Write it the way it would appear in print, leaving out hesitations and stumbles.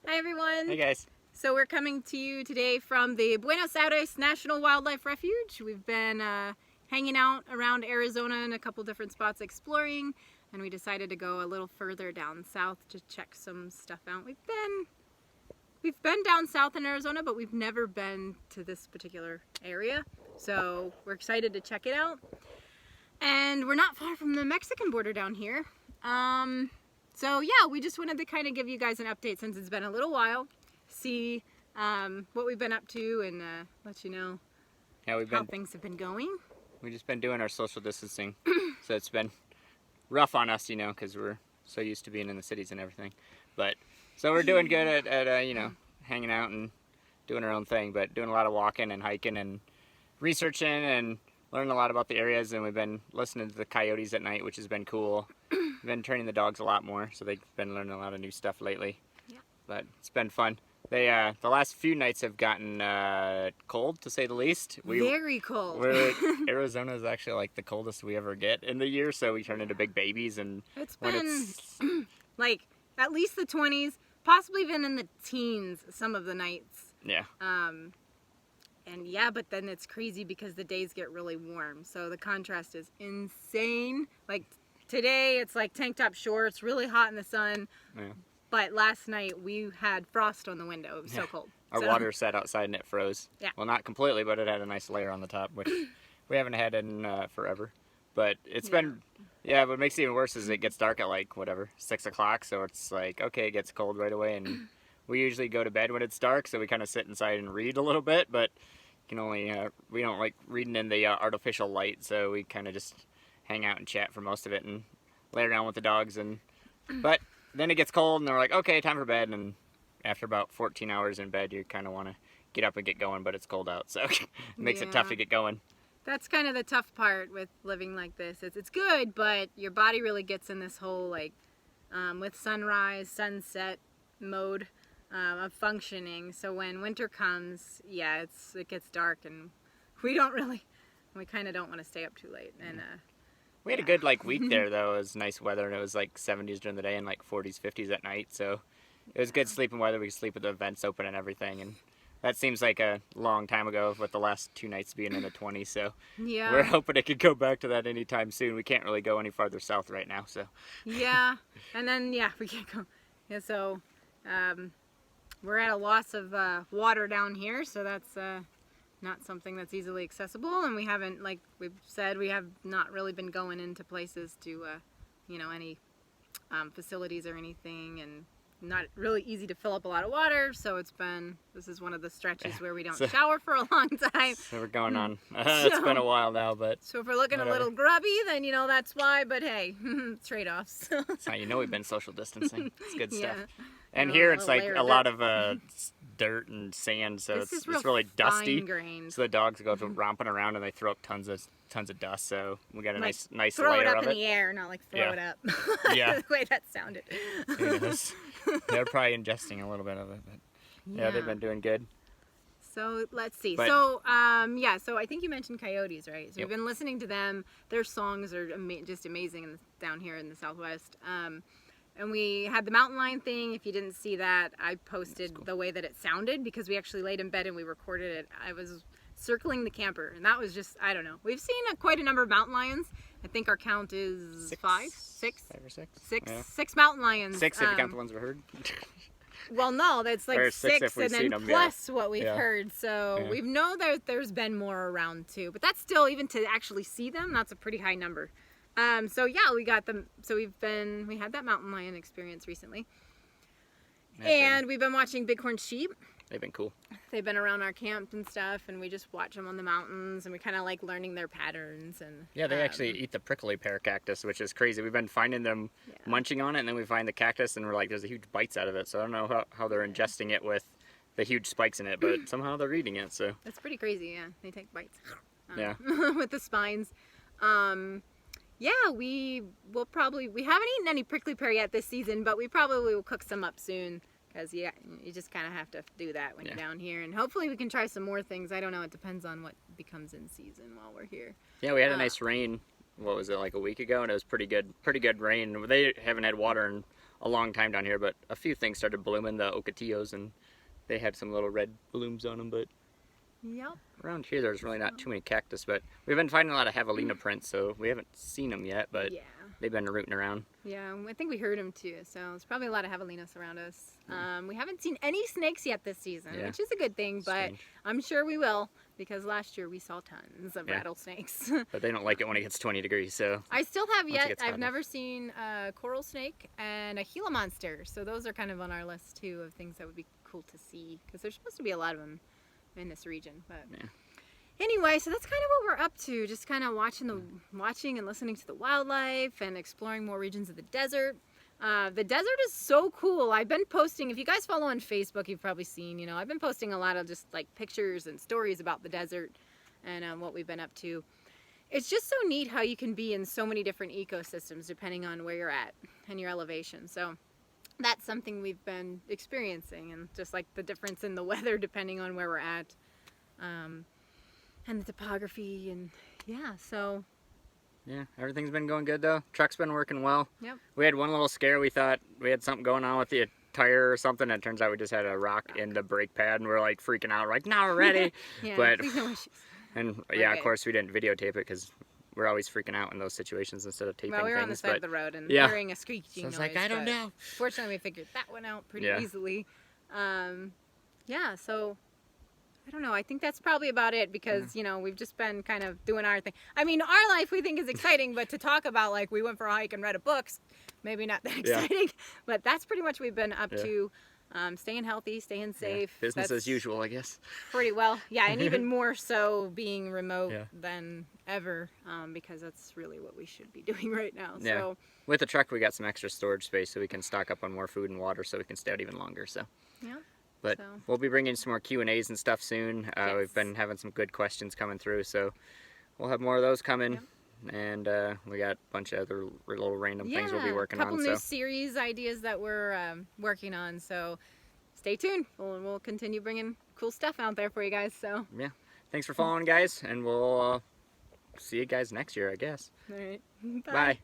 Hi everyone. Hey guys. So we're coming to you today from the Buenos Aires National Wildlife Refuge. We've been hanging out around Arizona in a couple different spots exploring, and we decided to go a little further down south to check some stuff out. We've been down south in Arizona, but we've never been to this particular area. So we're excited to check it out. And we're not far from the Mexican border down here. So yeah, we just wanted to kind of give you guys an update since it's been a little while, see what we've been up to, and let you know how things have been going. We've just been doing our social distancing, so it's been rough on us, because we're so used to being in the cities and everything. But so we're doing good at hanging out and doing our own thing, but doing a lot of walking and hiking and researching and learning a lot about the areas. And we've been listening to the coyotes at night, which has been cool. We've been training the dogs a lot more, so they've been learning a lot of new stuff lately. Yeah. But it's been fun. They the last few nights have gotten cold, to say the least. Very cold. Arizona is actually like the coldest we ever get in the year, so we turn into big babies. And it's been like at least the 20s, possibly even in the teens some of the nights. Yeah. And yeah, but then it's crazy because the days get really warm, so the contrast is insane. Like today it's like tank top shorts, really hot in the sun. Yeah. But last night we had frost on the window. It was so cold. Our water sat outside and it froze. Yeah. Well, not completely, but it had a nice layer on the top, which we haven't had in forever. But it's been, what makes it even worse is it gets dark at 6 o'clock. So it's like, okay, it gets cold right away. And we usually go to bed when it's dark, so we kind of sit inside and read a little bit. But you can only, we don't like reading in the artificial light. So we kind of just hang out and chat for most of it and lay around with the dogs. But then it gets cold and they're like, okay, time for bed. And after about 14 hours in bed, you kind of want to get up and get going, but it's cold out. So it makes it tough to get going. That's kind of the tough part with living like this. It's good, but your body really gets in this whole with sunrise, sunset mode of functioning. So when winter comes, it gets dark and we kind of don't want to stay up too late. And we had a good week there though. It was nice weather and it was 70s during the day and 40s, 50s at night. So it was good sleeping weather. We could sleep with the vents open and everything. And that seems like a long time ago with the last 2 nights being in the 20s. So we're hoping it could go back to that anytime soon. We can't really go any farther south right now. So yeah, and then we can't go. Yeah, so we're at a loss of water down here. So that's not something that's easily accessible, and we haven't, like we've said, we have not really been going into places to, any facilities or anything, and not really easy to fill up a lot of water, so this is one of the stretches where we don't shower for a long time. So we're going on. It's been a while now, but... So if we're looking a little grubby, then, that's why, but hey, trade-offs. That's how we've been social distancing. It's good stuff. And here it's a lot of dirt and sand, so it's really dusty. Grained. So the dogs go romping around and they throw up tons of dust. So we got a nice layer of it. Throw it up in the air, not throw it up. Yeah, the way that sounded. They're probably ingesting a little bit of it, but they've been doing good. So let's see. So I think you mentioned coyotes, right? So we've been listening to them. Their songs are just amazing down here in the Southwest. And we had the mountain lion thing. If you didn't see that, I posted the way that it sounded because we actually laid in bed and we recorded it. I was circling the camper, and that was just, I don't know. We've seen quite a number of mountain lions. I think our count is 6 mountain lions. 6 if you count the ones we heard. Well, no, that's 6 and then plus what we've heard. So we know that there's been more around too, but that's still, even to actually see them, that's a pretty high number. We got them. So we had that mountain lion experience recently. And we've been watching bighorn sheep. They've been cool. They've been around our camp and stuff, and we just watch them on the mountains, and we kind of like learning their patterns. And they actually eat the prickly pear cactus, which is crazy. We've been finding them munching on it, and then we find the cactus, and we're like, there's a huge bites out of it. So I don't know how they're ingesting it with the huge spikes in it, but somehow they're eating it. So that's pretty crazy. Yeah, they take bites. With the spines. We haven't eaten any prickly pear yet this season, but we probably will cook some up soon. Because, you just kind of have to do that when you're down here. And hopefully we can try some more things. I don't know. It depends on what becomes in season while we're here. Yeah, we had a nice rain, a week ago? And it was pretty good rain. They haven't had water in a long time down here, but a few things started blooming, the ocotillos, and they had some little red blooms on them, but Yep. around here there's really not too many cactus, but we've been finding a lot of javelina prints, so we haven't seen them yet, but Yeah. they've been rooting around. Yeah, I think we heard them too, so there's probably a lot of javelinas around us. We haven't seen any snakes yet this season, Yeah. which is a good thing, but Strange. I'm sure we will, because last year we saw tons of Yeah. rattlesnakes. But they don't like it when it gets 20 degrees, so I still have Once it yet, gets I've hot never seen a coral snake and a Gila monster, so those are kind of on our list too of things that would be cool to see, because there's supposed to be a lot of them in this region. But Yeah. anyway, so that's kind of what we're up to, just kind of watching and listening to the wildlife and exploring more regions of the desert. The desert is so cool. I've been posting, if you guys follow on Facebook, you've probably seen, you know, I've been posting a lot of just like pictures and stories about the desert and what we've been up to. It's just so neat how you can be in so many different ecosystems depending on where you're at and your elevation. So that's something we've been experiencing, and just like the difference in the weather depending on where we're at, and the topography, and yeah, so yeah, everything's been going good though. Truck's been working well. Yep. We had one little scare. We thought we had something going on with the tire or something, and it turns out we just had a rock in the brake pad, and we're like freaking out. We're like, now we're ready. yeah, But please no issues. and yeah, Okay. of course we didn't videotape it because we're always freaking out in those situations instead of taping Well, we were on the things. side But of the road and yeah. hearing a squeaky so I was noise. like, I don't but know. Fortunately, we figured that one out pretty Yeah. easily. Yeah, so I don't know. I think that's probably about it, because, you know, we've just been kind of doing our thing. I mean, our life we think is exciting, but to talk about, like, we went for a hike and read a book, maybe not that Yeah. exciting. But that's pretty much what we've been up Yeah. to. Staying healthy, staying Yeah, safe. business That's as usual, I guess. pretty well. Yeah, and even more so being remote Yeah. than ever, because that's really what we should be doing right now. Yeah. So, With the truck, we got some extra storage space so we can stock up on more food and water so we can stay out even longer. So. yeah. But So. we'll be bringing some more Q&As and stuff soon. Yes. We've been having some good questions coming through, so we'll have more of those coming. Yep. And we got a bunch of other little random things we'll be working a couple on. new So series ideas that we're working on. So stay tuned. We'll continue bringing cool stuff out there for you guys. So yeah, thanks for following, guys, and we'll see you guys next year, I guess. all right, Bye.